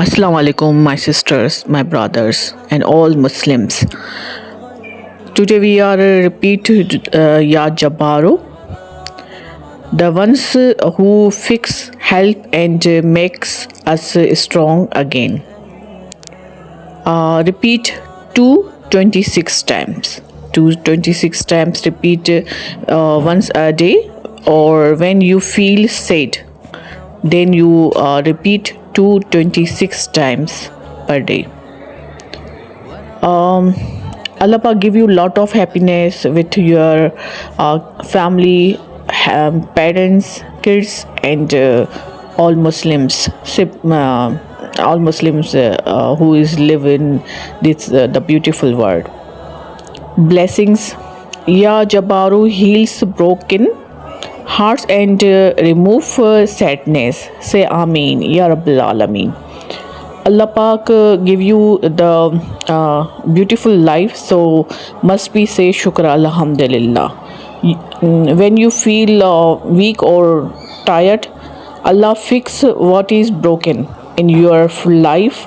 Assalamu alaikum, my sisters, my brothers, and all Muslims. Today we are repeat Ya Jabbaru, the ones who fix, help, and makes us strong again. Repeat 226 times. 226 times repeat once a day, or when you feel sad, then you repeat 226 times per day. Allah Pak give you lot of happiness with your family, parents, kids, and all Muslims. All Muslims who is live in this the beautiful world. Blessings. Ya Jabaru heals broken hearts and remove sadness. Say Ameen. Ya Rabbil Alameen. Allah Pak give you the beautiful life, so must be say Shukr Alhamdulillah. When you feel weak or tired, Allah fix what is broken in your life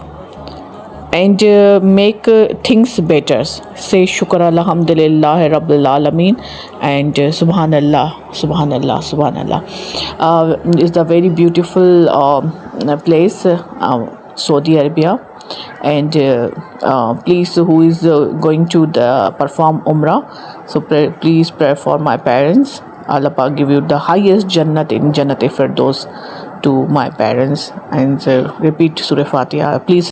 and make things better. Say Shukr Alhamdulillah Rabbil Alameen and Subhanallah, Subhanallah, Subhanallah. It's a very beautiful place. Saudi Arabia, and please, who is going to perform Umrah, so please pray for my parents. Allah Pak give you the highest Jannat in Jannat Firdaus to my parents, and repeat Surah Fatiha, please.